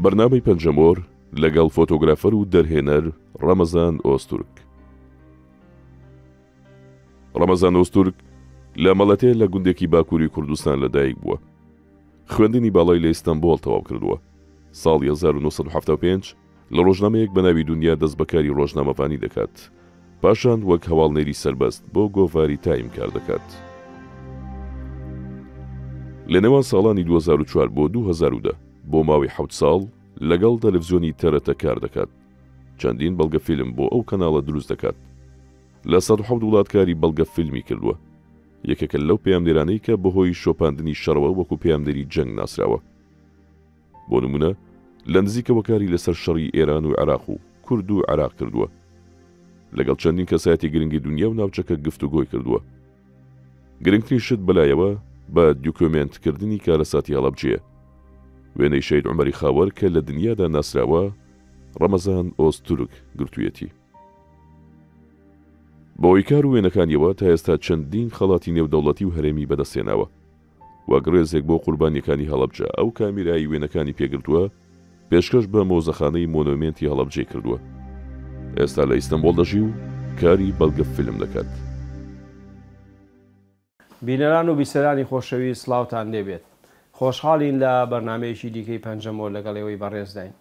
بەرنامەی پەنجەمۆر لەگەڵ فۆتۆگرافەر و دەرهێنەر ڕەمەزان ئۆستورک. ڕەمەزان ئۆستورک لە مەڵەتەیە لە گوندێکی باکووری کوردستان لەدایک بووە. خوێندنی باڵای لە ئیستانبول تەواو کردووە. ساڵی 1975 لە ڕۆژنامەیەک بە ناوی دونیا دەست بەکاری ڕۆژنامەوانی دەکات. پاشان وەک هەواڵنێری سەربەست بۆ گۆڤاری تایم کار دەکات. لە نێوان ساڵانی 2004 بۆ 2010 بۆ ماوەی 7 ساڵ لەگەڵ تەلەڤیزیۆنی تەرەتە کار دەکات. چەندین بەڵگە فیلم بۆ ئەو کەناڵە دروست دەکات. لە 107 وڵات کاری بەڵگە فیلمی کردووە. یەکێکە لەو پەیامنێرانەی کە بەهۆی شۆپاندنی شەڕەوە وەکو پەیامنێری جەنگ ناسراوە. بۆ نمونە لە نزیکەوە کاری لەسەر شەڕی ئێران و عێراق و کورد و عێراق کردووە. لەگەڵ چەندین کەسایەتی گرنگی دنیا و ناوچەکە گفتوگۆی کردووە. گرنگترین شت بەلایەوە بە دوکۆمێنتکردنی کارەساتی هەڵەبجەیە. وێنەی شەید عومەری خاوەر کە لە دنیادا ناسراوە ڕەمەزان ئۆستورک گرتوویەتی. بەوەی کار و وێنەکانیەوە تا ئێستا چەندین خەڵاتی نێودەوڵەتی و هەرێمی بەدەستێناوە. وەگڕێزێک بۆ قوربانیەکانی هەڵەبجە ئەو کامیرایی وێنەکانی پێگرتووە پێشکەش بە مۆزەخانەی مۆنومێنتی هەڵەبجەی کردووە. ئێستا لە ئیستانبول دەژی و کاری بەڵگە فیلم دەکات. بینەران و بیسەرانی خۆشەویست سڵاوتان لێبێت. خۆشحاڵین لە بەرنمەیەکی دیکەی پەنجەمۆر لەگەڵەوەی بەڕێزداین.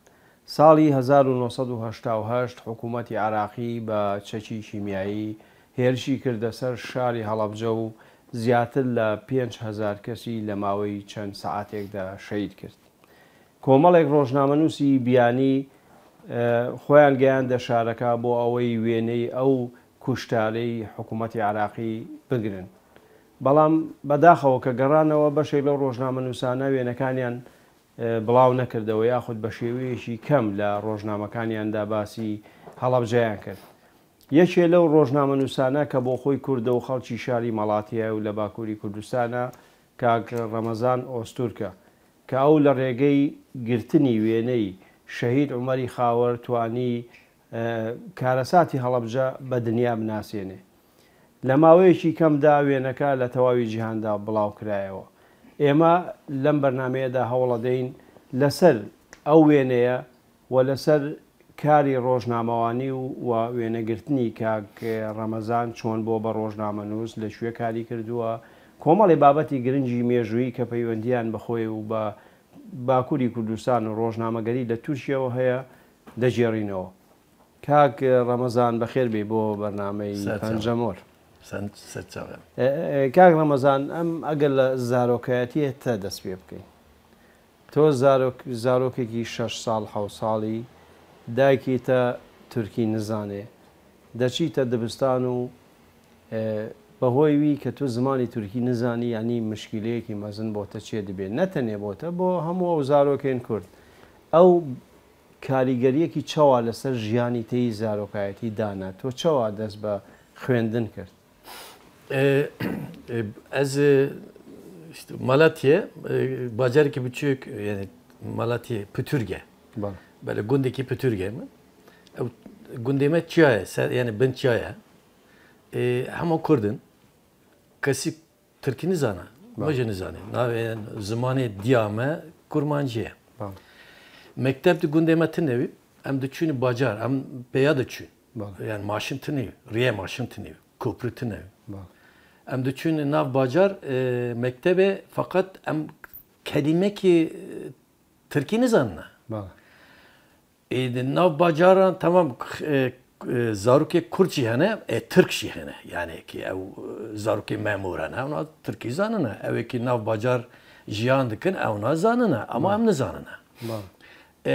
ساڵی 1978 حکوومەتی عێراقی بە چەکی شیمیایی هێرشی کردە سەر شاری هەڵەبجە و زیاتر لە 5,000 کەسی لە ماوەی چەند سەعاتێکدا شەهید کرد. کۆمەڵێک ڕۆژنامەنووسی بیانی خۆیان گەیاندە شارەکە بۆ ئەوەی وێنەی ئەو کوشتارەی حکوومەتی عێراقی بگرن. بەڵام بەداخەوە کە گەڕانەوە بەشێک لەو ڕۆژنامەنووسانە وێنەکانیان بڵاو نەکردەوە یاخود بە شێوەیەکی کەم لە ڕۆژنامەکانیاندا باسی هەڵەبجەیان کرد. یەکێ لەو ڕۆژنامەنووسانە کە بۆ خۆی کوردە و خەڵکی شاری مەڵاتیە و لە باکووری کوردستانە کاک ڕەمەزان ئۆستورکە کە ئەو لە ڕێگەی گرتنی وێنەی شەهید عومەری خاوەر توانی کارەساتی هەڵەبجە بە دنیا بناسیێنێ. لە ماوەیەکی کەمدا وێنەکە لە تەواوی جیهاندا بڵاو کرایەوە. ئێمە لەم بەرنمەیەدا هەوڵەدەین لەسەر ئەو وێنەیە و لەسەر کاری ڕۆژنامەوانی و وێنەگرتنی کاک ڕەمەزان چۆن بۆ بە ڕۆژنامەنووس لە شوێ کاری کردووە کۆمەڵی بابەتی گرنگی مێژووی کە پەیوەندیان بەخۆی و بە باکووری کوردستان و ڕۆژنامەگەری لە تووشیەوە هەیە دەژێڕینەوە. کاک ڕەمەزان بەخێر بێ بۆ بەرنامەی پەنجەمۆر. کاک ڕەمەزان ئەم ئەگەر لە زارۆکایەتیە تا دەست پێ بکەین. تۆ زارۆکێکی 6 ساڵ 7 ساڵی دایکیتە تورکی نزانێ دەچیتە دەبستان و بەهۆی وی کە تۆ زمانی تورکی نزانی ینی مشکلەیەکی مەزن بۆتە چێ دەبێت نەتەنێ بۆتە بۆ هەموو ئەو زارۆکێن کورد. ئەو کاریگەریەکی چاوە لەسەر ژیانی تێی زارۆکایەتی دانا تۆ چاوە دەست بە خوێندن کرد؟ Ez Malatya bacarki küçük yani Malatya Pütürge. Böyle gundeki Pütürge mi? Gundeme çaya yani ben çaya. Ama Kurdun kasık Türk'ini zana, bacını zana. Yani zamanı diyame kurmancıya. Mektepte gundeme tünevi. Hem de çünkü bacar, hem beya da çünkü. Yani maaşın tünevi, riye maaşın tünevi, köprü tünevi. Hem de çünkü nav bacar mektebe fakat hem kelime ki Türk'ini zanna. Nav bacaran tamam zaruki Kürtçi hene, Türkçi hene yani ki ev zaruki memurane, ona Türkçi zanına. Ev ki nav bacar jiyandıkın, ona zanına ama hem ne zanına.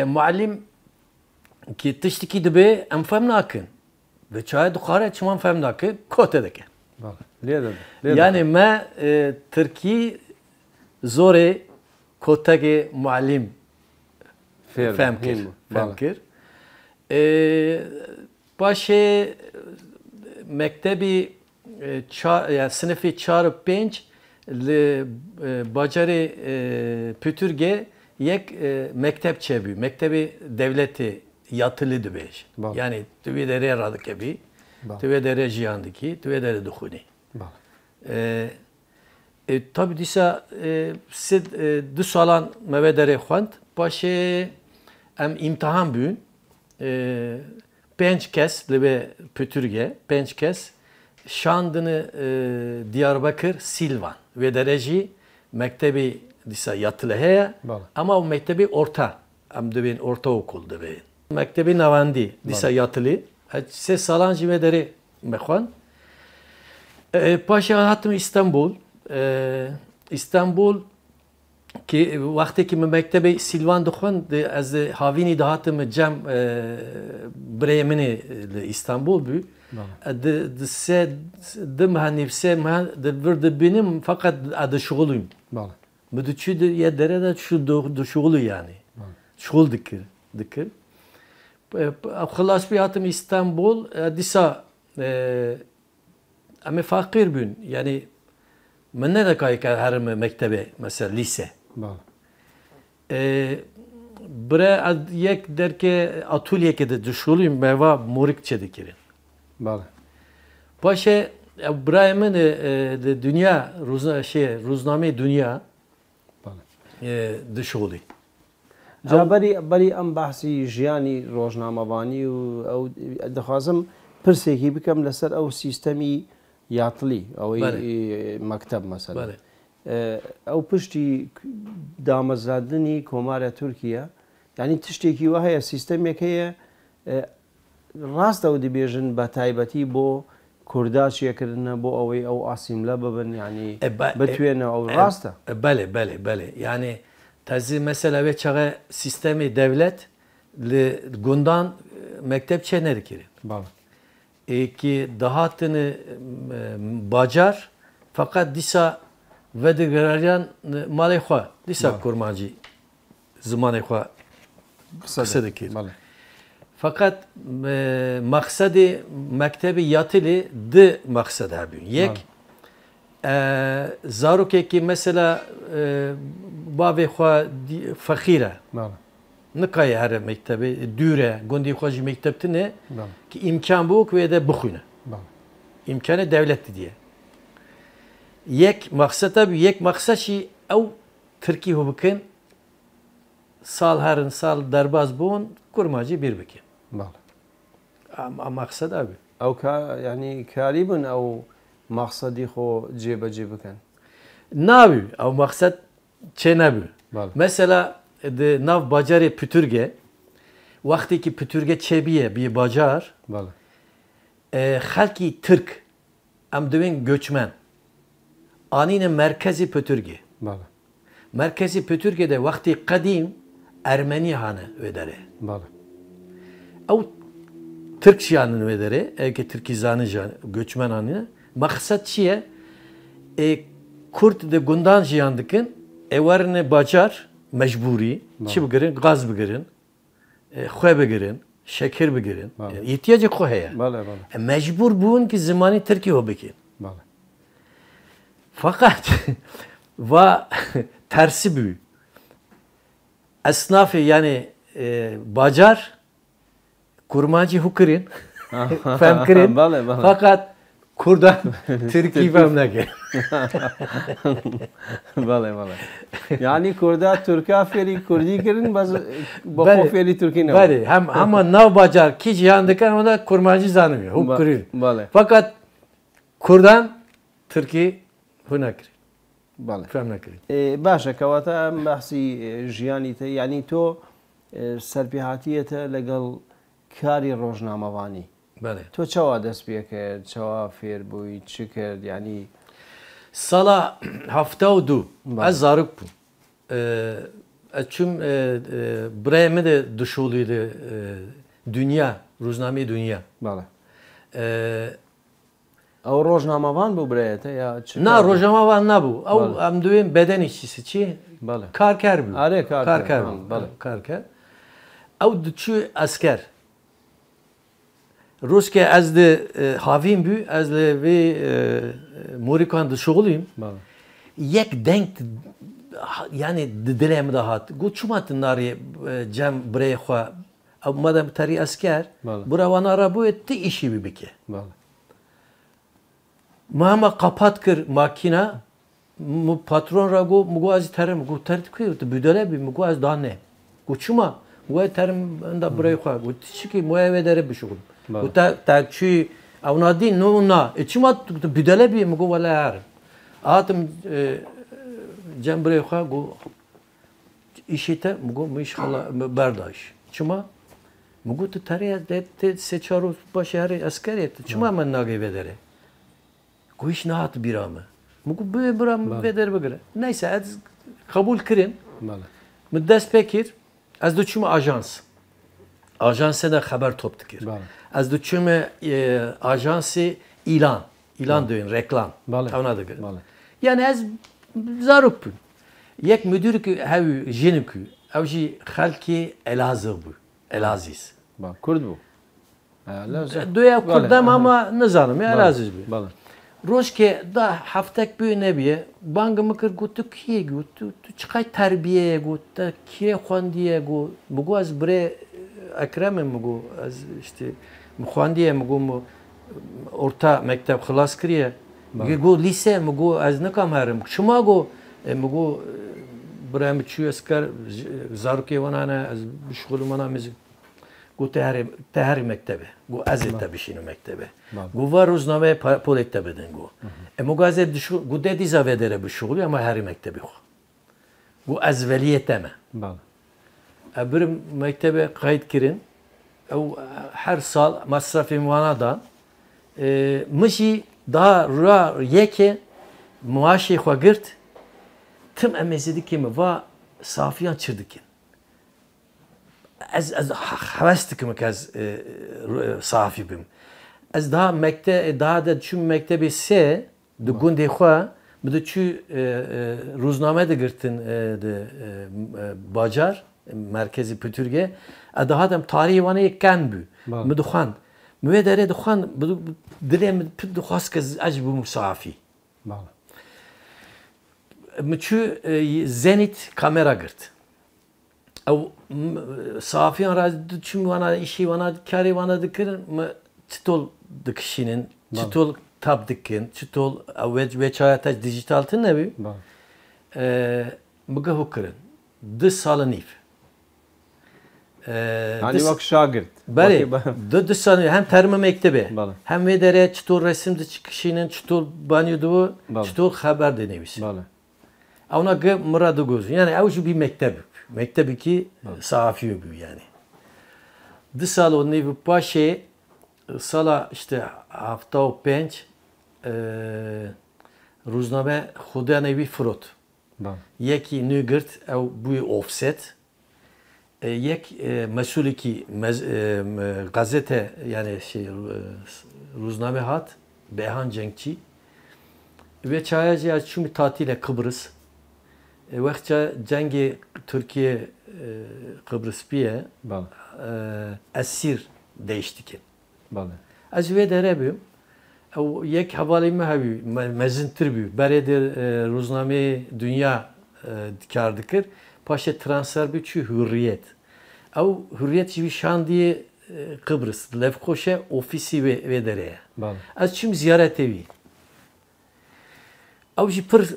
Muallim ki tiştiki dibe em fem nakın ve çaya dukare çman fem nakın kote deke. Yani me Türkiye zore kotege muallim femkir. Başı mektebi yani sınıfı 4-5 bacarı pütürge yek mektep çebi. Mektebi devleti yatılı dübeş. Yani tüve dere radık ebi. Tüve dere jiyandaki, tüve dere dukhuni. Tabi disa sid du salan mevedere xwant. Başı em imtihan bûn. Pênc kes li vê pütürge, pênc kes şandını Diyarbakır Silvan ve derece mektebi disa yatılı heye ama o mektebi orta. Em dibên ortaokul dibên. Mektebi navandî disa yatılı. Se salan jî me derê mexwan. Paşa hatım İstanbul. İstanbul ki vakti min mektebe Silvan dixwin ez havînî dihatim cem birê min li İstanbul bû. Di mehanî vir dibînim fakat dişuxulîm. Mi diçû ya dere de dişuxulî yani. Şuxul dikir. Xelas bir hatım İstanbul dîsa em fakir bûn. Yani min nedekayî ke herim mektebe mesela lise. Bire yek derke atölyeke de dişuxulîm meva morik çedikirin. Paşa birayê min dünya rozname dünya dişuxulî. Berî em behsî jiyanî rojnamevanî û ew dixwazim pirsêkî bikim li ser ew sîstemî yatilî ew mekteb mesela. Ew piştî damezrandinî Komarya Tirkiye yanî tiştekî we heye sîstemek heye rast ew dibêjin be taybetî bo Kurda çêkirine bo ew ew asîmle bibin yanî bitwêne ew rast e? Bele. Yani tezî mesela ve çağa sistemi devlet li gundan mektep çê nedikirin. Ki dahatını bacar fakat dîsa vedigerayan malê xwe dîsa kurmancî zimanê xwe qise dikir. Fakat maksadê mektebê yatilê di maksad hebûn. Yek zarokekî mesela bavê xwe fexîr e. Nikaye here mektebê dûre gundê xwe jî mekteb tune ki imkan bû ku wê de bixwîne. İmkanê devletî diye. Yek maksat hebû, yek maksat jî ew Tirkî hû bikin sal herin sal derbas bûn kurmacî bir bikin. Maksat hebû. Ew yanî karî bin ew maksadî xwe cêbecê bikin. Nabû, ew maksat çê nebû. Mesela di nav bacarê pütürge wextê pütürge çêbiye bir bacar xelkî Tirk em divên göçmen anîne merkezî pütürge. Merkezî pütürgede wextê qedîm Ermenî hane wê derê. Ew Tirk jiyanin wê derê evke Tirkîzanî jiyan göçmen anîne. Maksat çi ye? Kurt di gundan jiyan dikin ewarine bacar mecburî çi bigirin gaz bigirin xwe bigirin şeker bigirin ihtiyacı xwe heye mecbur bûn ki zimanî Tirkî hû bikin fakat va tersi bû esnafê yani bacar kurmancî hû kirin fem kirin fakat Kurdan Tirkî fem nekirin. Yani Kurda Türka fêrî Kurdî kirin bexwe fêrî Tirkî ne. Hema nav bacar ki cihan dikin ama da kurmancî zanimiyor. Hû kirin. Fakat Kurdan Tirkî hû nekirin. Fem nekirin. Başa kewata em behsî jiyanî te yanî to serpêhatiye te legal karî rojnamevanî. تو çawa dest pê kir, çawa fêr bûyî, çi kir yanî sala hefta û du ez zarok bûm. Ez çûm birayê min de dişolî li dünya, roznameyê dünya. Ew rojnamevan bû birayê te ya çi? Na rojnamevan nebû. Ew em divên beden işçisi çi? Karker bû. Karker bû. Karker. Ew diçû esker. Ruske ez de havîm bû ez li vê morîkan dişuxulîm yek denk yani di dilê min de hat got çima tu narê cem birê xwe ew madem terî esker bira wan ara bûye ti îşî bî bike ma hema qapat kir makîna patron ra got mi got ez terim got ter dikir tu bûdele bî mi got ez danê got çima و ترم اندا برای خواه و چی که موه و داره بشغل و تا چی او نادی نه چما بدله بی مگو ولا هر آتم جنب برای خواه گو işite mugo mu iş hala berdaş. Çuma mugo tu tarihe de se çaru başarı askeriyet. Çuma men nage vedere. Go iş nahat biramı. Mugo böyle biram veder bagre. Neyse az kabul kirin. Müddes pekir. Az da çuma ajans. Ajansa da haber top dikir. Az da çuma ajansı ilan. İlan diyorsun reklam. Tavna dikir. Yani az zarup. یک مدیر که هاو جن که اوجی خالکی الازغ بو الازیز. با کرد بو. دویا کردم اما نزانم یا الازیز بو. روز که دا هفتک بو نبیه بانگ مکر گوت کیه گوت تو چقای تربیه گوت تا کیه خواندیه گوت مگو از بره اکرم مگو از işte خواندیه مگو orta mektep خلاص کریه. گو لیسه مگو از نکام هرم. شما گو مگو برای چی اسکر زارکی ونانه از بشغل منا میز گو تهری مکتبه گو از تبشینو مکتبه گو و روزنامه پولیت بدن گو مگو از گو دیدی زاویه داره بشغلی اما هری مکتبی خو گو از ولیت ما برم مکتبه قاید کردن او هر سال مصرفی موانادان مشی daha را یکی معاشی خو گرت tüm emezidi kimi va safiyan çırdıkin. Az havastıkım az safi bim. Az daha daha da çüm mektebi se de günde xwa bu da çü ruzname de girtin de bacar merkezi pütürge daha da tarihi vana yekan bu. Mudxan. Müvedere dxan dilem püt dxas kaz aj bu safi. Müçü zenit kamera girt. O safiyan razı çüm vana işi vana kari vana dikir mı çitol dikişinin çitol tab dikin çitol ve çayata dijital tın ne bi? Mıga hukirin. Dış salanif. Yani bak şagird. Bari. Dış salanif hem termi mektebi. Hem vedere çitol resimde çıkışının çitol banyodu çitol haber deneymiş. Ona göre muradı göz. Yani avcı bir mektep. Mektebi ki safi bu yani. Dış salon nevi paşe sala işte hafta o penç ruzname xuda nevi frot. Yeki nügert ev bu offset. Yek mesulü ki gazete yani şey ruzname hat Behan Cenkçi ve çayacı açımı tatile Kıbrıs. Vakti cengi Türkiye Kıbrıs biye esir değiştikin. Az ve derebim. O yek havali mehavi mezintir bi. Beredir ruzname dünya dikardikir. Paşa transfer bi çü hürriyet. O hürriyet gibi şan diye Kıbrıs Lefkoşa ofisi ve dereye. Az çüm ziyaret evi. O jipır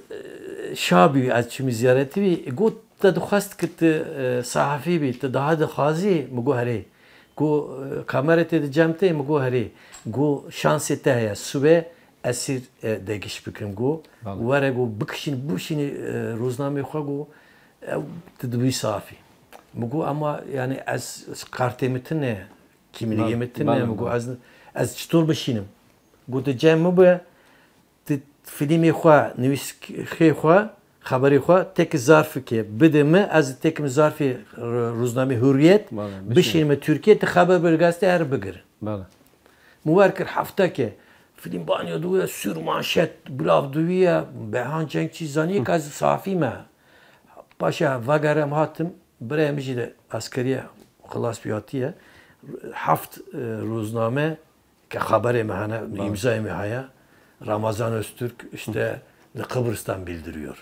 şabi az çüm ziyaret evi. Gut da duhast kıt sahafi bi. Daha da khazi muguhari. Go kamerete de cemte muguhari. Go şans ete ya sube esir degiş bikrim go. Vare go bıkşin buşini rozname xwa go tedbi safi. Mugu ama yani az kartemetin ne kimliğimetin ne mugu az çtor başinim. Go de cem bu filmi xwa nüvis xwa haberi xwa tek zarfı ki bideme az tek zarfı rozname hürriyet bişinme Türkiye te haber belgazete her bigir. Muvarkir hafta ki film banyo duya sür manşet bulav duya Behan Cenkçi zani kaz safi me. Paşa vagarem hatım برای de askeriye خلاص بیاتیه هفت روزنامه که خبر مهنه imzayı mehaya Ramazan Öztürk işte Kıbrıs'tan bildiriyor.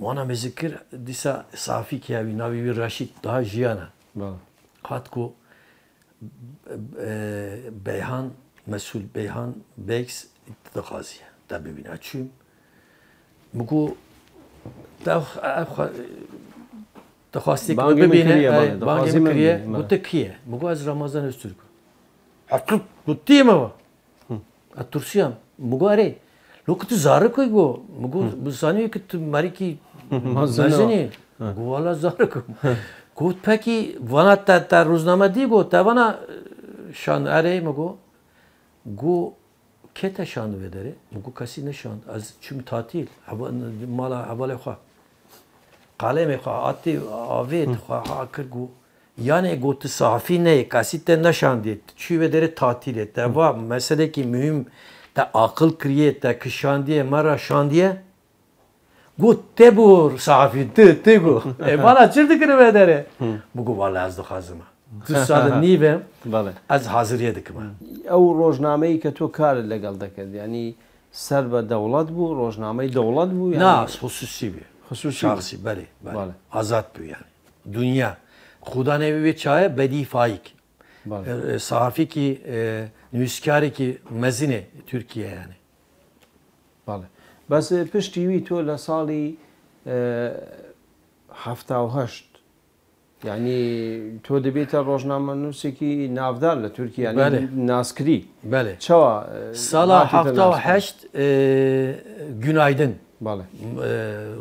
Ona mezikir disa safi ki abi Navi Raşit daha jiyana. Hatko Beyhan mesul Beyhan Beks ittidakaziye. Tabi bin açayım. Mugu da دخواستی که بانگی ببینه می‌کریه، بله، بانگی دخواستی میکریه من گوته کیه مگو از رمضان استرک حتی گوتی ما اترسیام مگو اره لو که تو زاره کوی گو مگو بسانی که تو مری کی مزنی مگو والا زاره کو گوت پکی وانا تا روزنامه دی گو تا وانا شان اره مگو گو کته شانو بداره مگو کسی نشاند از چون تعطیل مالا حواله خواه قلم خواه آتی آوید خواه کرگو yani gotu safi ne kasitten nişandı çü ve dere tatil et va mesele ki mühim ta akıl kriye ta kışandiye mara şandiye gut tebur safi te go bana çırdı kırı ve dere bu vallahi az da hazıma تصال نیوه از حاضریه دکم. او روزنامه‌ای که تو کار لگل دکرد یعنی سر به دولت بو روزنامه دولت بو نه خصوصی بی خصوصی شخصی بله آزاد بی yani dünya خدا نوی چای بدی فایک صحافی کی نویسکاری کی مزینه ترکیه yani. بله بس پشتیوی تو لسالی 78 yani تو دبیت روزنامه نویسی کی نافدار لترکیه yani ناسکری. بله. چوا سال 78 günaydın. بله.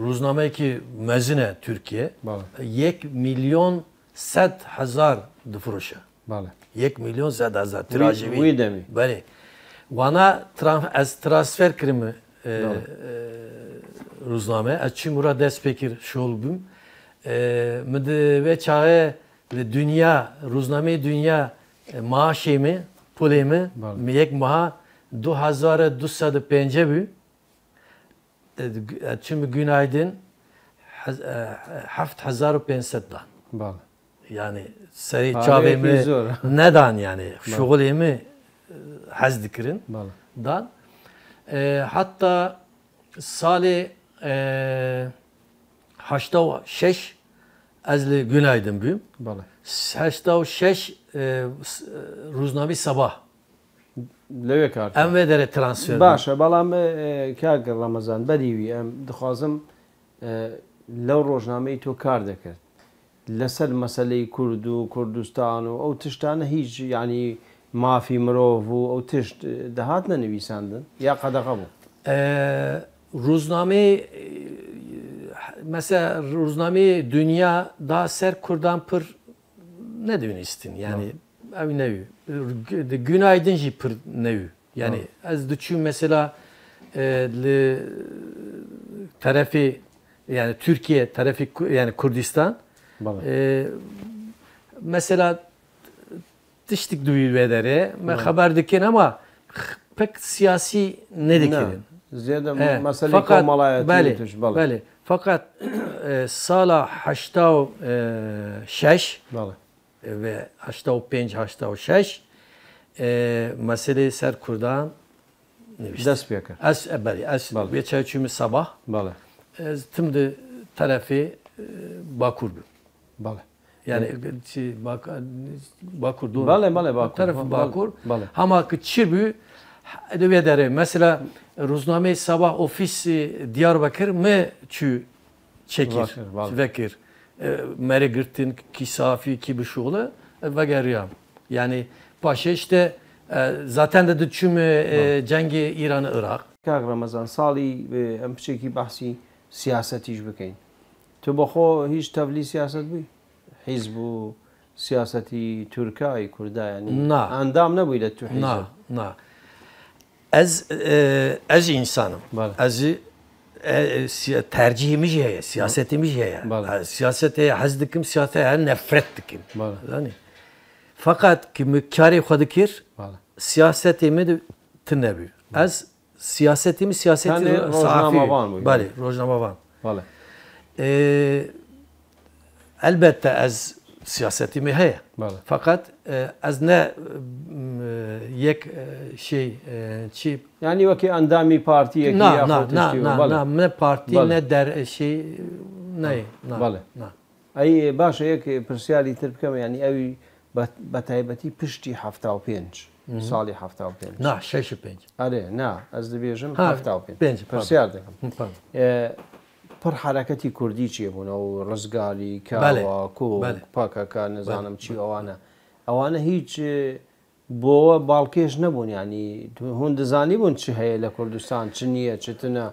روزنامه کی مزینه Türkiye. بله. 1,100,000 difroşa. بله. 1,100,000 tirajı. وی دمی. بله. Vana az transfer krimi روزنامه از چی مرا دست بکر شغل بیم مده و چاره dünya روزنامه dünya maaşımı pulımı یک ماه 2,205 بی çünkü günaydın 7,500 dan yani seri çabemi neden yani şugulümü haz dikirin dan hatta sali 86 azli günaydın biyim 86 روزنامه sabah لەوێ کار ئەم وێ دەرێت ترانسفێر باشە بەڵام کاگە ڕەمەزان بەدیوی ئەم دخوازم لەو ڕۆژنامەی تۆ کار دەکرد لەسەر مەسەلەی کورد و کوردستان و ئەو تشتانە هیچ ینی مافی مرۆڤ و ئەو تشت دەهات نەنویساندن یا قەدەغە بوو روزنامه mesela روزنامه dünya daha ser kurdan pır ne dönüstin yani ev nevi günaydın jî pır nevi yani az düşün mesela tarafı yani Türkiye tarafı yani Kurdistan mesela diştik duyu vedere me haber dikin ama pek siyasi ne dikirin ziyade mesele komalayeti بله fakat sala 86 ve 85 86 mesele ser Kurdan dest pekar az bir çayçımı sabah tüm de tarafı Bakur yani Bakur doğru Bakur tarafı Bakur ama çirbü edebiyatları mesela روزنامه sabah ofisi Diyarbakır mı çü çekir vekir mere girtin ki safi ki bir şoğlu ve geriyam yani paşa işte zaten de düşüm cengi İran Irak kag Ramazan sali em piçekî bahsî siyasetî jî bikeyin tu bi xwe hîç tevlî siyaset bûyî hîzb û siyasetî Türkayê Kurda yani endam nebûyî li tu hîzb Ez insanım. Ez tercihimiz ya, siyasetimiz ya. Siyasete haz dikim, siyasete nefret dikim. Yani fakat ki mükari xwedikir siyasetimi de tinebi. Ez siyasetimi siyaseti safi. Bale, rojnamavan. Elbette ez siyasetimi heye. Fakat az ne yek şey çi yani vaki endami partiye ki ne parti ne der şey ne ay başa yek persiyali tirkam yani ev bataybeti pişti hafta و پنج سالی hafta و پنج نه 65 آره نه از دبیجم hafta و پنج persiyal dedim پڕ حرەکەتی کوردی چێ بوونەوە و ڕزگاری کاوە کۆ پاکەکە نەزانم چی ئەوانە هیچ بۆەوە باڵکێش نەبوون ینی هەون دەزانی بوون چ هەیە لە کوردستان چ نییە چتنە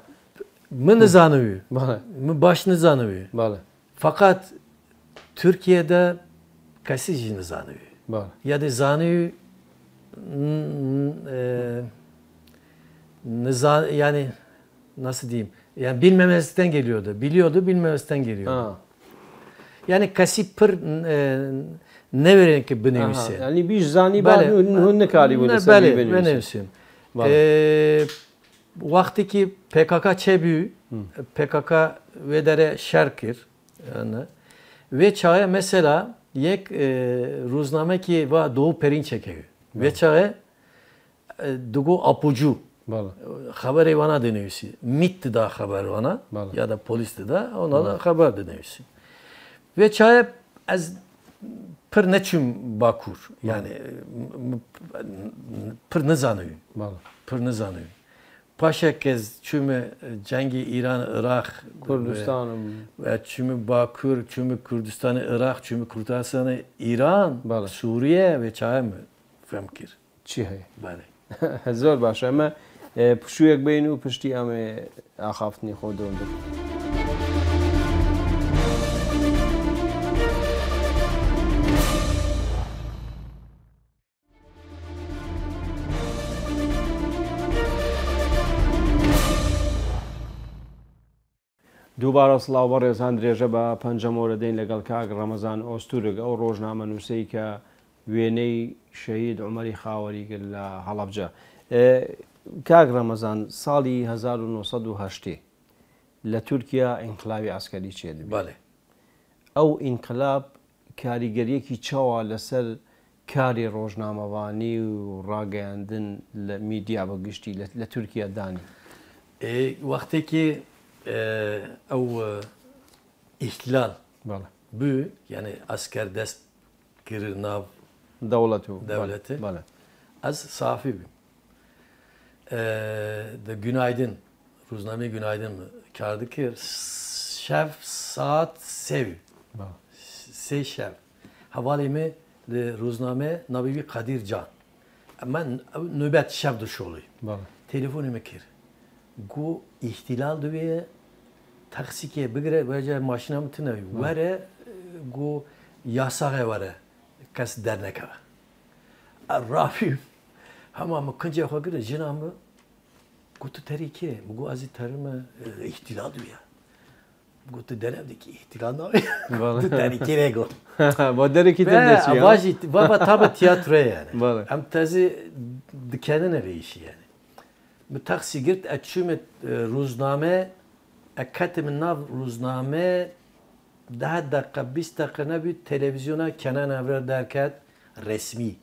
من نزانıyorum. من baş nizanıyorum. Fakat Türkiye'de kasici nizanıyorum. Ya da zanıyor yani nasıl diyeyim? Yani bilmemezlikten geliyordu. Biliyordu, bilmemezlikten geliyordu. Yani kasip pır ne veren ki benimse. Yani bir zani bağlı ne kari bu ne benimse. Vakti ki PKK çebü, PKK ve dere şerkir yani ve çağa mesela yek ruzname ki va Doğu Perin çekiyor. Ve çağa dugu apucu. Haberi bana deniyorsa. MİT da haber bana ya da polis de ona da haber deniyorsa. Ve çağa az pır neçüm bakur yani pır ne zanıyor. Pır ne zanıyor. Paşa kez çümü cengi İran, Irak, Kürdistan ve çümü Bakur, çümü Kürdistan, Irak, çümü Kürdistan, İran, Suriye ve çağı mı femkir. Çi hay. Bale. Zor baş ama püşüyek beynu püşti ama ahaftni xodundu. دووبارە سڵاو بە ڕێزان درێژە بە پەنجەمۆرە دەین لەگەڵ کاک ڕەمەزان ئۆستورگ ئەو ڕۆژنامە نووسەی کە وێنەی شەهید عومەری خاوەری کرد لە هەڵەبجە. کاک ڕەمەزان ساڵی 1970 لە تورکیا ئینقلابی عەسکەری چێت. ئەو ئینقلاب کاریگەریەکی چاوە لەسەر کاری ڕۆژنامەوانی و ڕاگەیاندن لە میدیا بەگشتی لە تورکیا دانی. وەختێکی او ihtilal bu yani asker dest girir nav devleti az safibim. De günaydın Ruzname günaydın mı? Kardı ki şef saat sev. Se şef. Havalimi de Ruzname Nabibi Kadir Can. Ama nöbet şef dışı oluyor. Telefonumu kir. Gu ihtilal düveye taksiye bigre veya maşina mı tınavı vare gu yasağı vare kas dernek var. Rafim hamam kınca hakir jinamı gu tu terike gu azı tarımı ihtilal düveye gu tu denevdeki ihtilal ne var? Tu terike rego. Bu dereki de ya. Vajit baba tabi tiyatro yani. Am tazi dükkanın işi yani. Bu taksi girt açımet ruzname akatım nav ruzname daha dakika 20 dakika ne bir televizyona kenan haber derken resmi.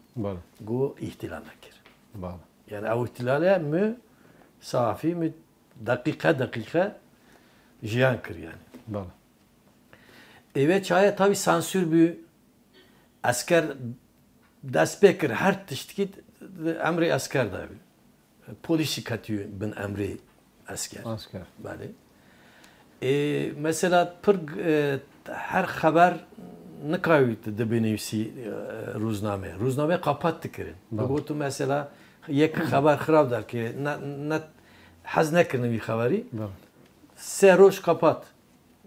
Bu ihtilal nakir. Yani o ihtilale mi safi mi dakika jiyan kır yani. Evet çaya tabi sansür bir asker despekir her tiştikit emri asker da bir. Polisi katıyor ben emri asker. Bale. Mesela her haber ne kayıttı da benimsi ruzname. Ruzname kapattı kirin. Bu tu mesela yek haber xarab der ki ne haz nekirin bir haberi. Se roş kapat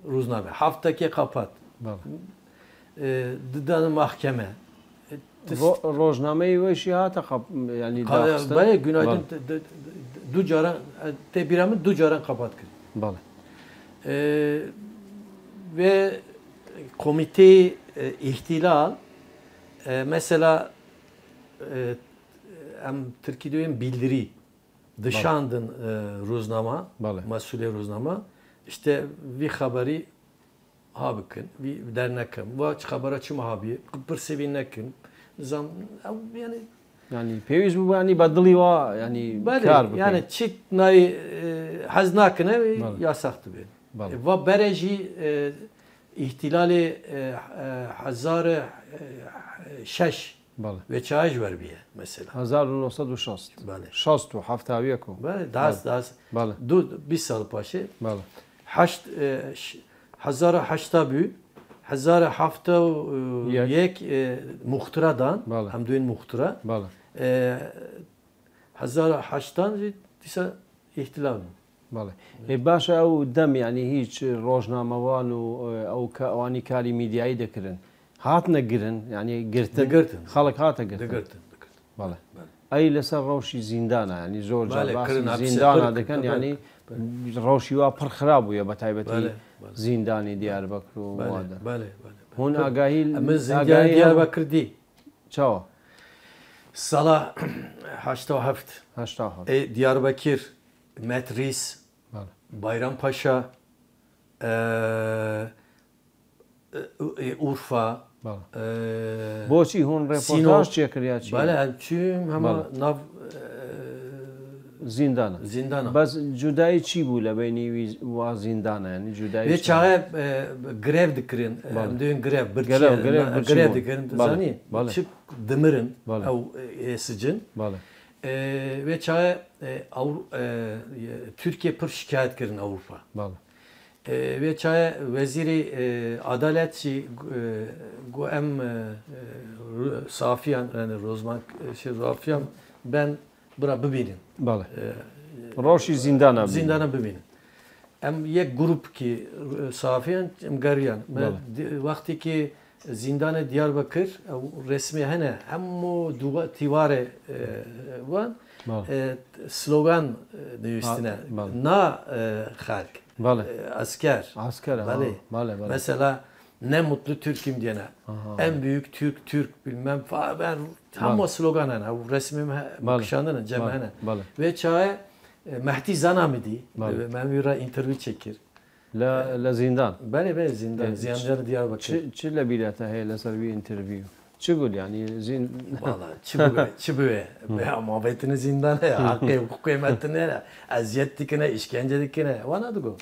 ruzname. Haftaki kapat. Dıdanı mahkeme. Rojnameyi ve şihata yani bayağı günaydın ducaran tebiramı ducaran kapat kır. Ve komite ihtilal mesela Türkiye'de bildiri dışandın ruznama mesulü ruznama işte bir haberi habıkın bir dernekim bu haberi çim habi bir sevinnekin zam yani peviz bu yani badli va yani kar yani çit nay haznakine yasaktı ben. Ve bereji ihtilali hazar şeş ve çayj var bir mesela. 1960. Şast و 70 بله دست 20 سال پاشه 1800 bû 1701 muhtira dan em duên muhtira 1800 jî dîsa ihtilal bû. باشە ئەو دەم ینی هیچ ڕۆژنامەوان و ئەو ئەوانی کاری میدیایی دەکردن هات نەگرن ینی گرتن خەڵک هاتە گرتن ئەی لەسەر ڕەوشی زیندانە ینی زۆر زیندانە دەکەن ینی ڕەوشی وا پڕ خراپ بووە بە تایبەتی زیندانی دیاربەکر و هون ئاگاهی دیاربەکردی چاوە ساڵا 87 دیاربەکر مەتریس بایرام پاشا ئورفا بۆچی هون ڕێپۆرتاژ چێکریا چیم هەمە ناو زیندانە بەس جودایی چی بوو لە بینی وا زیندانە ینی جودایی چاغێ گرێڤ دکردن دوێن گرێڤ دکردن زانی دمرن ئەو سجن وێ چاغێ Türkiye pır şikayet kirin Avrupa. Ve çaya veziri adaletçi gu em Safiyan yani Rozman Rafiyan ben bura bibinin. Roşi zindana bibinin. Em yek grup ki Safiyan em gariyan. Vakti ki zindana Diyarbakır resmi hene hemmo tivare van. Slogan üstüne na halk asker mesela ne mutlu Türk'üm diyene en büyük Türk bilmem ben tam o sloganın resmim bakışanın cemene ve çaya Mehdi Zanamidi memura interview çekir la zindan bale zindan ziyancıları Diyarbakır çile bilete hele servi interview Çigul yani Valla çibuye muhabbetini zindana ya hakkı hukuk kıymetine eziyet dikine işkence dikine vana dugu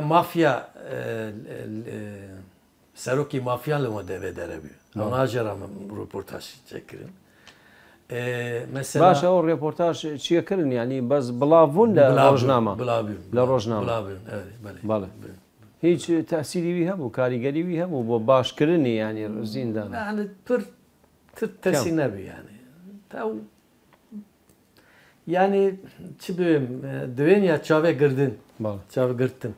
mafya seroki mafyalı mı deve derebiyor ona jara röportaj çekirin mesela başa o röportaj çekirin yani baz blavun la rojnama la rojnama evet Hiç tesiri hemu, karigeri hemu, bu başkırını yani zindan. Yani pır tesir nebi yani. Yani çibim düğün ya çave girdin. Çave girdin.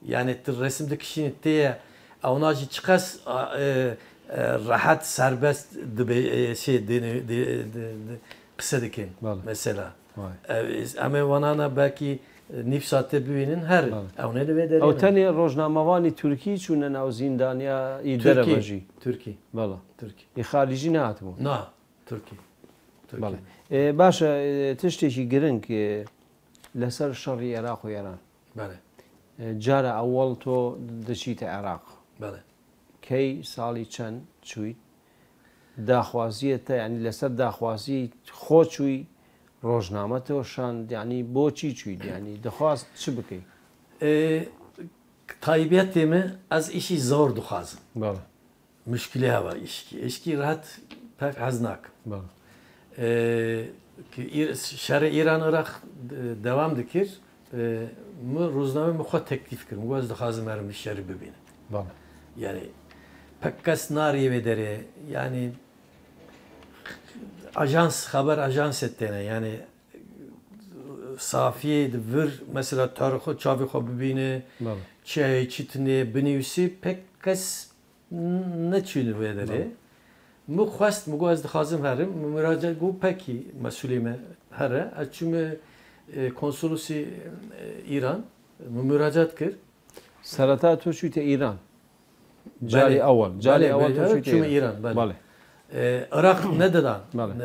Yani resimde kişinin diye avnacı çıkas rahat serbest şey kısa dikin mesela. Ama vanana belki nifsate büyüğünün her evne de vederi. O tane rojnamavani Türkiye çunen o zindaniya idareci. Türkiye. Bala. Türkiye. Xarici ne atı bu? Na. Türkiye. Bala. Başa tişteki girin ki لەسەر شەڕی عێراق و ئێران جارە ئەوەڵ تۆ دەچیتە عێراق کەی ساڵی چەند چوویت داخوازیەتە ینی لەسەر داخوازی خۆ چووی ڕۆژنامەتەوە شاند ینی بۆچی چوویت ینی دەخواست چ بکەیت taybiyetimi az işi zor duhazım. Müşkili hava işki. İşki rahat pek haznak. Şerri İran Irak devam dikir. Mı rozname muha teklif kir. Mugaz duhazım ermiş şerri bibine. Yani pek kas nariye vedere. Yani ajans haber ajans ettiğine yani Safiye vir mesela tarixo çavî xwe bibîne çi çîtinê binivîsî pek kes neçûn wê derê min xwest min got ez dixwazim herim min müracaat got pekî mesulê me here ez çûme konsolosî İran min müracaat kir sereta tu çûte İran carî awal tu çûme İran Irak ne dedan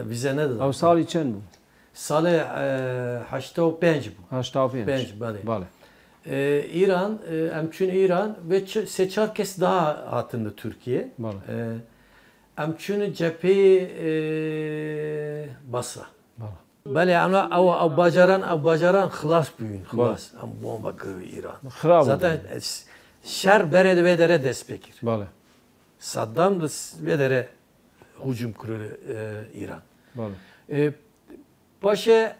vize ne dedan ew salî çend bû Salê 85 bû. 85 bale. İran, em çûn İran ve seçar kes daha hatında Türkiye. Em çûn cepheyê Basra. Bale ama ew bacaran xilas bûyîn. Xilas. Em bomba kiriye İran. Zaten şer bere de dere dest pekir. Saddam da ve dere hücum kiriye İran. Başa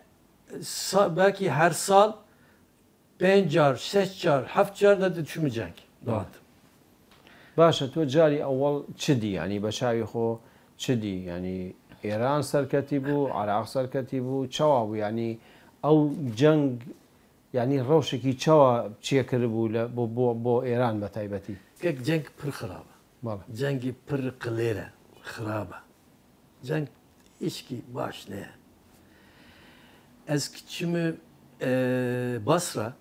belki her sal 5 car 6 car 7 car da düşmeyecek. Dağıtım. باشە تۆ جاری ئەوەڵ چدی ینی بە چاوی خۆ چدی ینی ئێران سەرکەتی بوو عراق سەرکەتی بوو چاوا بوو ینی ئەو جەنگ ینی ڕەوشێکی چاوە چیەکرد بوو لە بۆ ئێران بە تایبەتی Cenk pır xıraba. Cengi pır kılere xıraba. Cenk işki baş ne? Eskişimi Basra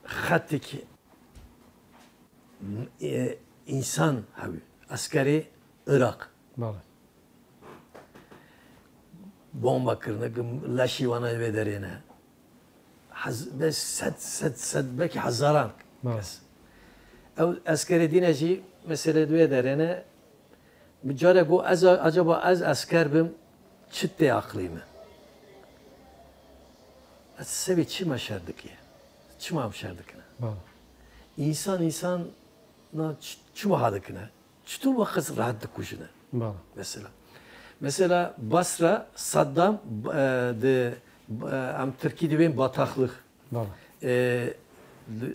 hattaki insan havi askeri Irak. Bomba kırına laşivana vederine. Bez set belki hazaran. Ev askeri dineci mesele duya derene mücadele bu acaba az asker bim çıttı aklımı. Sevi çim aşardık ya. Çim aşardık ne? İnsan na çim ahadık ne? Çutur vakıs rahatlık kuşuna. Mesela Basra Saddam de am Türkiye'de benim bataklık.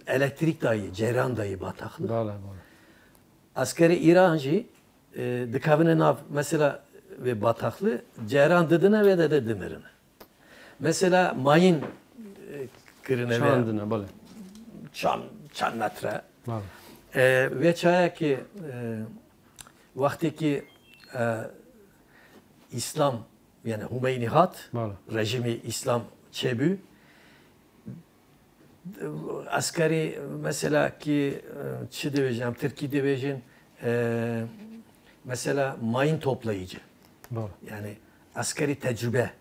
Elektrik dayı, ceyran dayı bataklık. Askeri İrancı dikavine nav mesela ve bataklı ceyran dedine ve de demirine. Mesela mayın kırına çandına çan metre. Ve çaya ki vakti ki İslam yani Hümeyni hat rejimi İslam çebü askeri mesela ki çi diyeceğim Türkiye diyeceğim mesela mayın toplayıcı. Yani askeri tecrübe.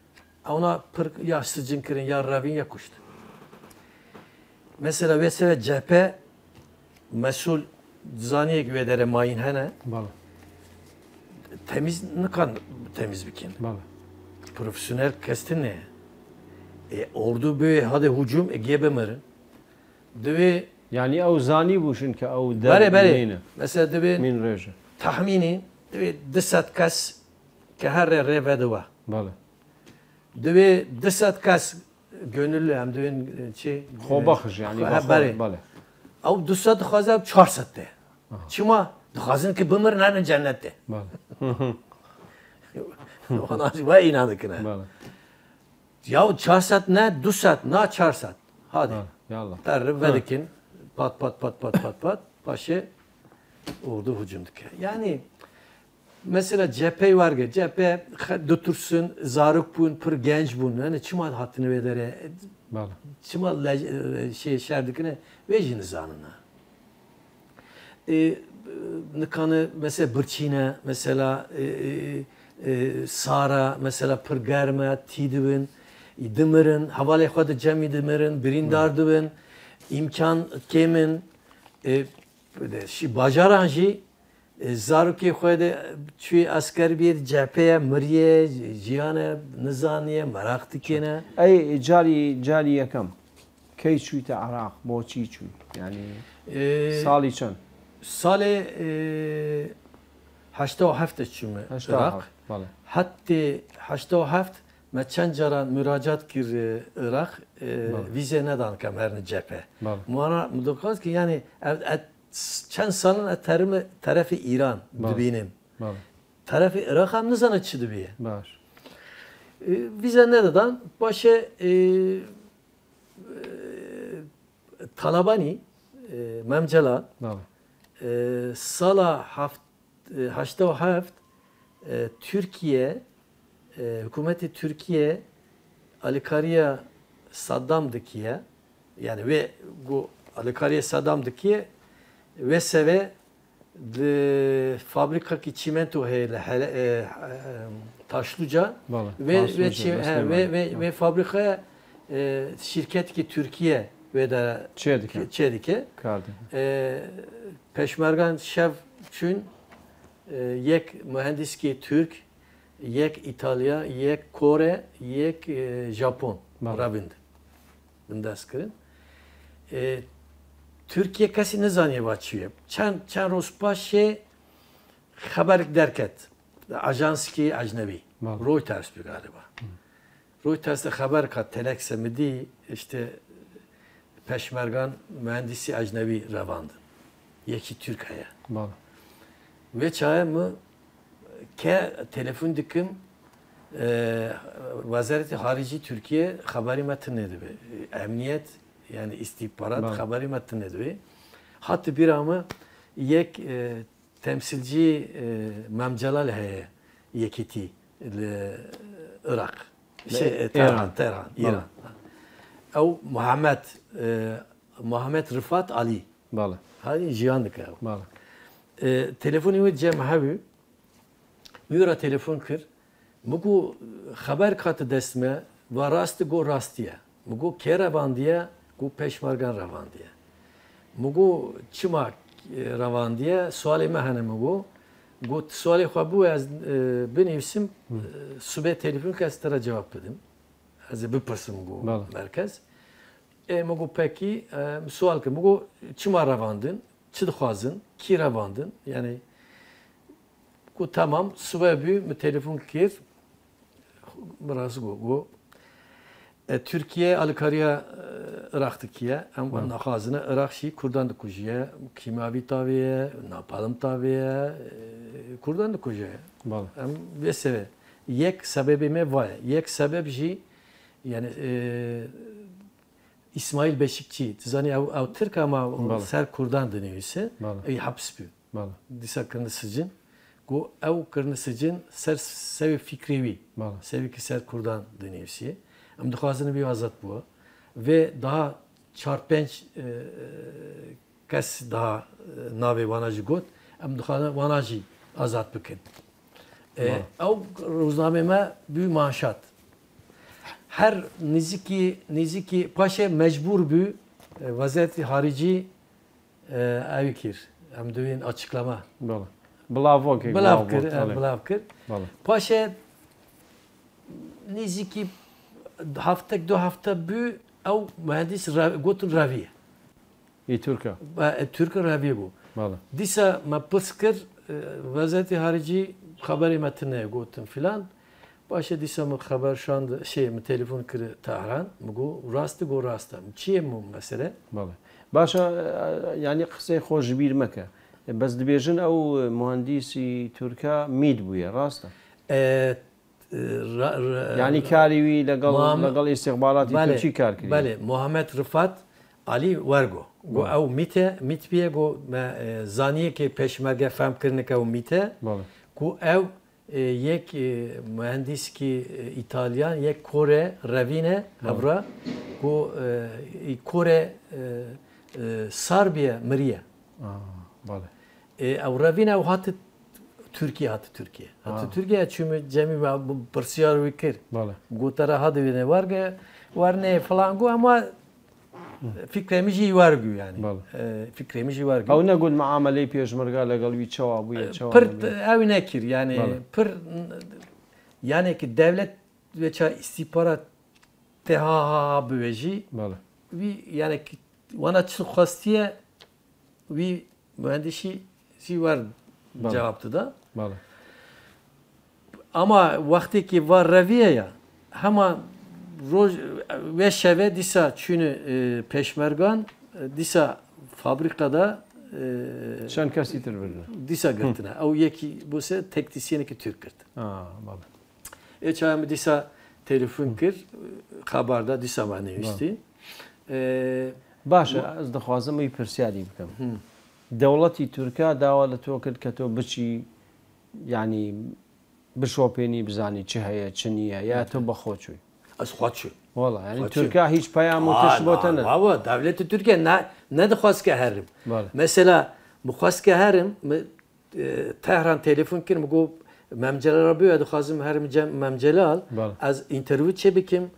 Ona ya sıcın kırın ya ravin ya kuştu. Mesela cephe mesul zaniye güvedere mayın hene. Temiz ne kan temiz bir kendi. Profesyonel kestin ne? Ordu böyle hadi hücum gebemerin. Dve yani ev zani buşun ki ev bari. Mesela dve min reje. Tahmini dve 200 kas ki her revede Dve 200 kas gönüllü hem dve şey. Xobaxış yani. Bari. Ev 200 xazab 400 de. Çima xazın ki bımır nerede cennette. Ona vay inandık ne. Ya 400 ne 200 ne 400. Hadi. Yallah. Tarım vedikin pat başı ordu hücumduk. Yani mesela cephe var ki cephe götürsün zarık bun pır genç bun yani çimal hattını vedere çimal şey şerdikine vecini zanına. Nıkanı mesela bırçine mesela sara mesela pır germe tidivin dimirin, havale xwed cemî dimirin, birîndar dibin, imkan kêmin, bajaran jî zarokê xwe de çûyê asker bî cepheye miriye, jiyane nizaniye, merak dikene. Ey carî yekem key çûyî te Iraq, boçî çû yani salî çend? Salê 87 çûme Iraq. Hattê 87 me çend cara müracaat kir Irak vize nedan kem her cephe. Muana mudokaz ki yani çend salın tarafı İran dibînim. Tarafı Irak hem nizana çi dibiye. Vize nedan başı Talabani memcela sala 87 Türkiye hükümeti Türkiye Alikariya Saddam'dakiye yani ve bu Alikariya Saddam'dakiye ve seve fabrika ki çimento hele taşlıca ve fabrika şirket ki Türkiye ve de Çedike peşmergan şev çün yek mühendis ki Türk yek İtalya, yek Kore, yek Japon. Rabind. Bundaskırın. Türkiye kasi ne zaniye başlıyor? Çen Rospaşe haber derket. Ajans ki ajnebi. Reuters bir galiba. Reuters'te haber kat telekse midi işte peşmergan mühendisi ecnebi revandın. Yeki Türkiye. Bala. Ve çaya mı ke telefon dikim Vazareti Harici Türkiye haberi metin nedir? Emniyet yani istihbarat haberi metin nedir? Hatta bir ama yek temsilci memcelal heye yekiti Irak. Tehran. İran. O Muhammed Rıfat Ali. Bala. Hadi cihandık ya. Bala. Telefonu ve cem havi. Müra telefon kır. Mugu haber katı desme ve rastı go rastiye. Mugu keravandiye go peşmergan ravandiye. Mugu çıma ravandiye suali mehane mugu. Go suali xabu az benevsim sube telefon kastara cevap dedim. Az bipırsım bu merkez. Mugu peki sual ki mugu çıma ravandın, çıdxazın, ki ravandın yani ku tamam subebi mi telefon kir biraz go Türkiye alikariya Irak'takiye ama nakazına Irak şey Kurdan da kujiye kimyavi taviye napalm taviye Kurdan da kujiye am veseve yek sebebime var yek sebep ji yani İsmail Beşikçi zani av Türk ama ser Kurdan deniyorsa hapis bu disa kırnısıcın go ev kırnısıcın ser sevi fikrevi sevi ki ser Kurdan deniyorsa am dixwazin bir azat bu ve daha çarpenç kes daha nave vanajı got am dixwazin vanajı azat bikin ev roznameme bir maaşat her niziki paşa mecbur bir vaziyeti harici evikir am dövün açıklama Blavkir paşa niziki hafta do hafta bu ev mühendis gotun raviye. Türk raviye bu. Disa ma pıskır vaziyeti harici haberi metine gotun filan. Başa disa mı haber şu anda mi telefon kırı Tahran mı go rastı. Çiye mu mesele? Başa yani kısa hoş bir meke. Bes dibêjin ew mühendisî Türka mîd bûye rast e? Yani karî wî legal istihbaratî Tirkî kar kiriye. Bale Muhammed Rıfat Ali Vergo. Go ew mît biye go zaniyekê peşmerge fehm kirine ew mîte. Ku ew yek mühendiskî İtalyan yek Kore revîne hevra ku Kore Sarbiye miriye. Ev revîne ew hatı Türkiye. Türkiye çünkü cemî bu pirsiyar wî kir. Gotara hadi wîne warne falan go ama fikremi jî wargû yani. Fikremi jî wargû. Ew negot muameleyê pêşmerga legal wî çawa bûye pir ew nekir yani pir yani ki devlet ve ça istihbarat teha bûye jî wî yani ki wana çi xwastiye wî mühendisi var cevaptı da. Ama vakti ki var reviye ya ama roj ve şeve disa çünkü peşmergan disa fabrikada şan kasitir verir. Disa gırtına. O yeki bu se teknisyeni ki Türk gırt. Çayımı disa telefon kır haberda disa bana üstü. Başa az dixwazim wî pirsyarî bikim. Devleti Türkiye dawa li to kir ke to biçî yani bişopênî bizanî çi heye çi niye ya to bixwe çûyî. Ez xwe çû. Valla yani Türkiye hiç peyam û tiş bota ne. Baba devleti Türkiye ne dixwaz ke herim. Mesela bixwaz ke herim Tehran telefon kir mi go memcele rabiyo dixwazim herim memcele al az interview çe bikim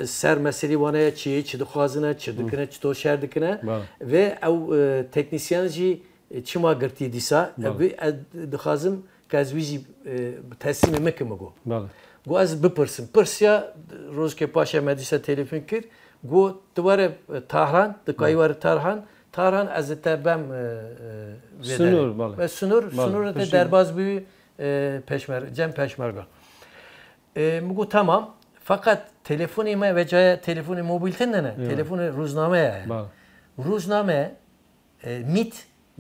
ser meseleyi wanaya çi dixwazine çi dikine çi to şer dikine ve ew teknisyenci çima girtî dîsa dixwazim ez wî jî teslîmê mikim go. Go ez bipirsim. Pirsiya rojkê paşa me dîsa telefon kir go tu were Tahran dikayî were Tahran ez te bem Sunur te derbas bû cem peşmerga. Go tamam فقط تلفنی ما و جای تلفن موبیل نه تلفن روزنامه روزنامه میت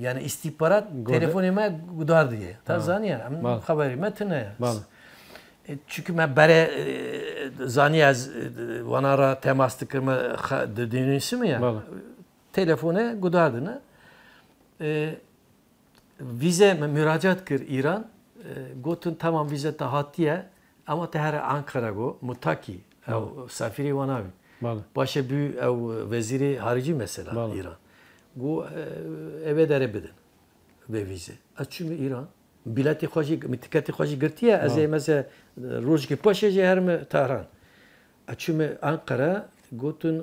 یعنی استیپارات تلفن ما گدار دیگه تا زانیه خبری متنه çünkü من برای زانی از وانارا تماس دکرم دنیسی میه تلفنه گدارده نه ویزه müracaat کر ایران گوتن تمام ویزه تهاتیه اما تهر آنکارا گو متاکی او سفیری واناوی باشه بی او وزیری خارجی مثلا ایران گو eve dere بدن به ویزه اچوم ایران بلیتی خوشی متکتی خوشی گرتیه از مثلا روز که پاشه جه هرم تهران اچوم آنکارا گوتن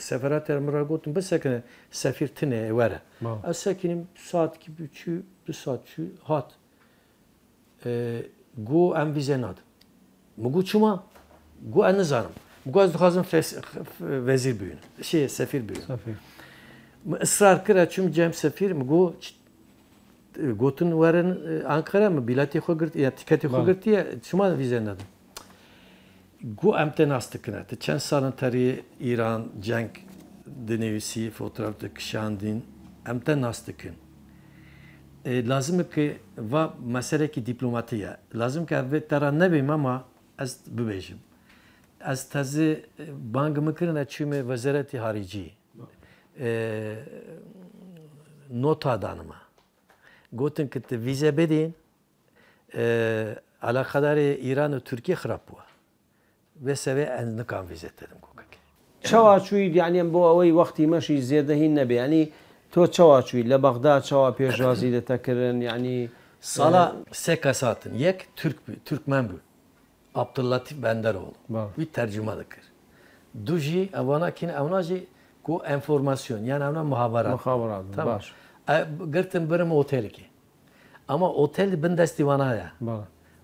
سفرات مرا گوتن بس که سفیر تنه وره از سکنیم ساعت کی بچو دو ساعت چو هات گو ام ویزه ناد مگو چما گو ان نزانم گو از دخوازم وزیر بیون سفیر بیون ısrar کرد چون جم سفیر مگو گوتن ورن آنکارا مو بلیتی خو گرت یا تیکتی خو گرتیه چما ویزه ندم گو امتن astıkına. Çen salın tarihi İran cenk denevisi fotoğrafta kışandın. Emten astıkın. Lazım ki va mesele ki diplomatiye. Lazım ki evet taran ne bileyim ama az bübejim. Az tazi bankımı kırın açıme vazireti harici. Not adanıma. Gotun ki vize bedin. Alakadar İran ve Türkiye xrap bu. ve seve en nikam vizet dedim kokak. چوا چوی یعنی بو اوی وقتی ماشی زیاده هین نبی یعنی تو چوا چوی لبغداد چوا پیشوازی ده تکرن یعنی Sala sekasatın yek Türkmen bu. Abdüllatif Benderoğlu. Bir tercüme dıkır. Duji avana kin avnaji ko enformasyon yani avna muhabarat. Muhabarat. Tamam. Gırtın birim otel ki. Ama otel bin destivana ya.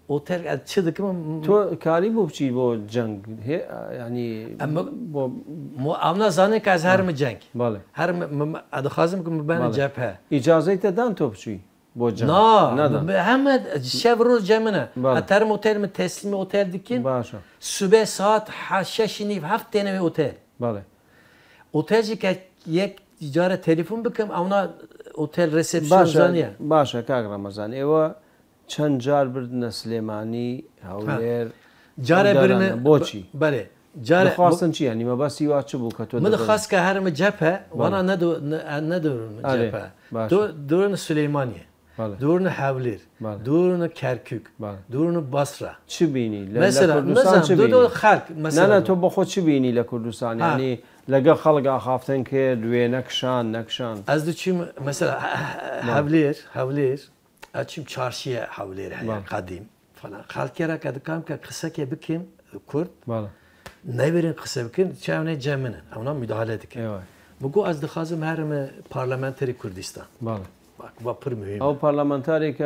Otel çıdık mı? تو کاری بو چی بو جنگ یعنی مو avna zanne ki az her mi cenk. بله. Her adkhazım ki ben cephe. اجازه دادن تو چی؟ بو جنگ. نه همه شب روز جمعه. اتر otel mi teslimi otel dikin. باشه. Sübe saat 6 نیف 7 tane otel. بله. Otelci ki یک ticaret telefon بکم avna otel resepsiyon zaniye. باشه کاغ رمضان ایوا چند جار بردن سلیمانی هولیر جاره برنه بوچی بله جاره خواستن چی یعنی ما بس یوا چه بو کتو من خواست که هر جبهه وانا ندورن جبهه دورن سلیمانیه دورن حولیر دورن کرکوک دورن بصره چی بینی مثلا دو خلق مثلا نه تو با خود چی بینی لکردستان یعنی لگا خلق خافتن که دوی نکشان از دو چی مثلا حولیر açım çarşıya havleri kadim falan. Halkera kadikam ki kısa ki bikim Kürt. Ne verin kısa bikim çevne cemine. Ona müdahale edik. Bu az dıkhazım her mi parlamenteri Kürdistan. Bak vapır mühim. O parlamenteri ki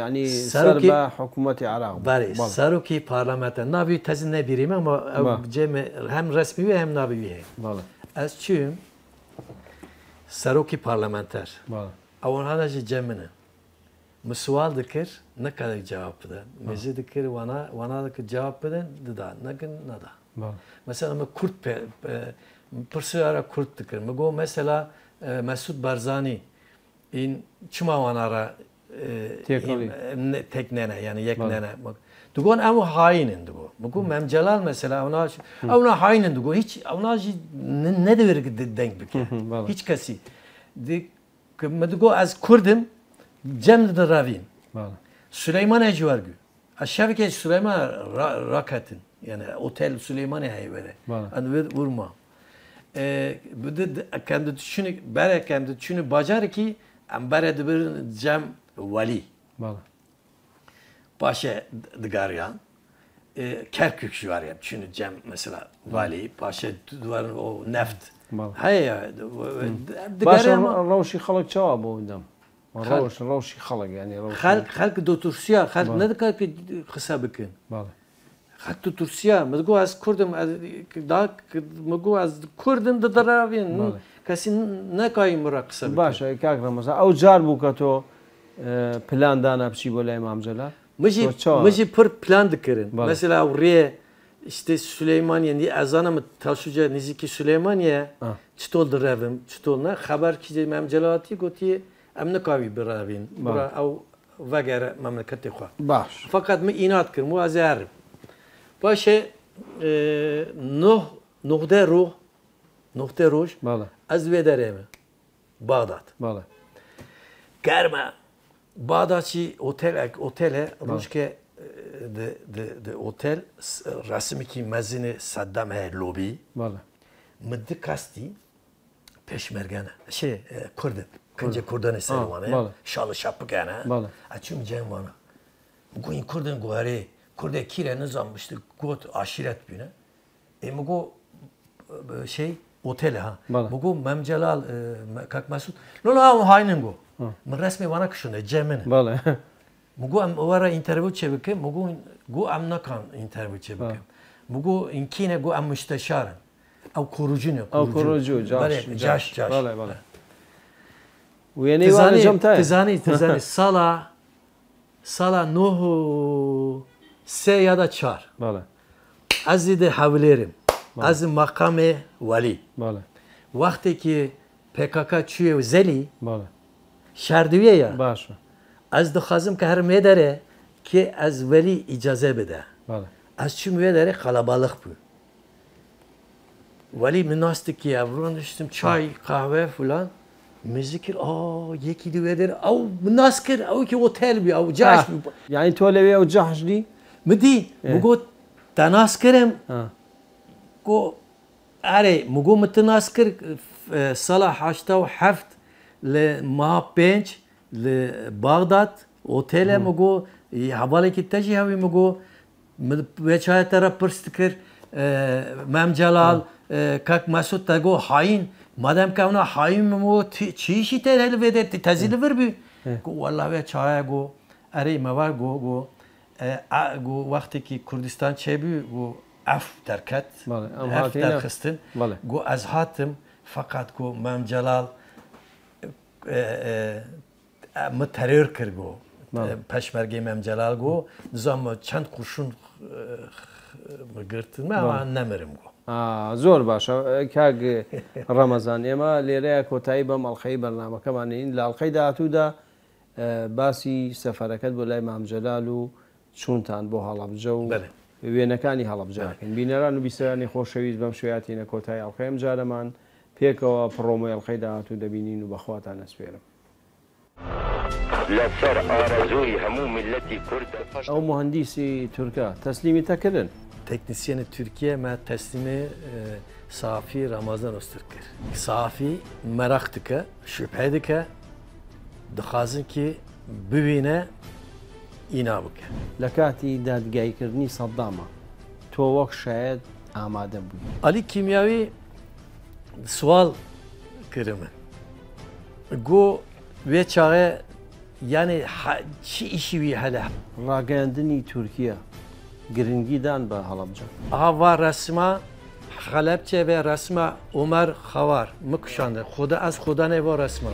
yani serba hükümeti Irak. Bari saruki parlamenter. Nabi tezin ne birimi ama cemi hem resmi hem nabi. Az çüm saruki parlamenter. Avon hadaji cemine. Miswal dikir ne kadar cevap beden. Mezi dikir wana dikir cevap beden da nakin nada. Mesela me Kürt persiyara Kürt dikir. Me go mesela Mesut Barzani in çima wanara teknene yani yeknene. Dugon amu hainin dugo. Me go Mem Celal mesela ona hainin dugo. Hiç ona ne de verir denk bike. Hiç kasi. Me dugo az Kürdim Cem de Ravin. Süleyman Ecvargü. Aşağı ki Süleyman Rakat'ın. Yani otel Süleyman Hayvere. Anı vurma. Bu da kendi düşünü, bare kendi düşünü bacar ki ambare de bir Cem Vali. Paşa Dgaryan. Kerkük şu var ya. Çünkü Cem mesela Vali. Paşa duvarın o neft. Hayır. Paşa Ravşi Halk cevabı oydum. روشی خلق یعنی خلق دو ترسیا خلق ندکه که خسا بکن خلق دو ترسیا مگو از کردم مگو از کردم دراوین کسی نکایی مرا خسا بکن باشه که رمضان او جار بو که تو پلان دانا بچی بوله امام جلال مجی پر پلان دکرین مثلا اوریه işte Süleymaniye ezana mı taşıca niziki Süleymaniye çtol derevim çtolna haber ki memcelati goti emne kavi biravin bura ev vegere memleketi xwa baş fakat mi inat kir mu azer başı nokta ruh az ve dereme Bağdat germe Bağdatçı otele Ruşke de otel rasmi ki mezini Saddam he lobi mıddı kasti peşmergane Kurdun Kınca Kurdun eservanı şalı şapık yani açım cem bana bugün Kurdun guari Kurde kire nizammıştı got aşiret büne mugo otel ha mugo memcelal kak masud no haynen go resmi bana kışında cemene mugo am wara interview çebike mugo go am nakan interview çebike mugo inkine go am müsteşar ev kurucu ne kurucu caş bale ويعني جمتاي تزاني sala nuhu se ya da çar azide havlerim az makame vali vakti ki PKK çüye zeli şerdiye ya baş az da xazım ki her medere ki az veli icaze bede az çü medere kalabalık bu veli münastik ki avron düştüm çay kahve falan müzikir yeki diyor او مناسكر او ki otel bir او جاش يعني تولي او جحش دي مدي مگو تناسكرم کو اره مگو متناسكر صلاح حاشتا و حفت لما بنش لبغداد اوتيل مگو حواله کی تجي هوي مگو بچای طرف پرستکر مام جلال کاک مسعود تگو حاین madem ki ona haim mu çiğ tehel ve de tezili ver bir vallahi ve çaya go arey meva go vakti ki Kurdistan çebi go af terkat af terkistin go az hatim fakat go Mem Celal mı terör kır go peşmerge Mem Celal go nizam çand kurşun mı gırtın mı ama nemerim go زۆر باشە کاک ڕەمەزان ئێمە لێرەیە کۆتایی بەم ئەڵخەی بەرنامەکەمانین لە ئەڵخەی داهاتوودا باسی سەفەرەکەت بۆ لای مام جەلال و چوونتان بۆ هەڵەبجە و وێنەکانی هەڵەبجەکەین بینەران و بیسەرانی خۆشەویست بەم شوێتینە کۆتایی ئەڵخەی ئەم جارەمان پێکەوە پڕۆمۆی ئەڵخەی داهاتوو دەبینین و بەخواتان ئەسپێرم لەسەر ئارەزووی هەموو ملەتی کورد ئەو مهندیسی تورکە تەسلیمی تەکردن teknisyeni Türkiye me teslimi Safi Ramazan Öztürk'ür. Safi merak dike, şüphe dike, dixazin ki bibine ina bike. Lekati dadgahîkirnî Saddama to wek şayet amade bûyî. Ali kimyavi sual kirime. Go ve çare yani çi işi wî hele. Ragandinî Türkiye گرنگیدان بە هەڵەبجە ئاوا ڕسمە خەلەبچێ بێ ڕسمە ئۆمەر خەوار مکوشاندە خوددا ئەس خوددانێ بۆ ڕسمە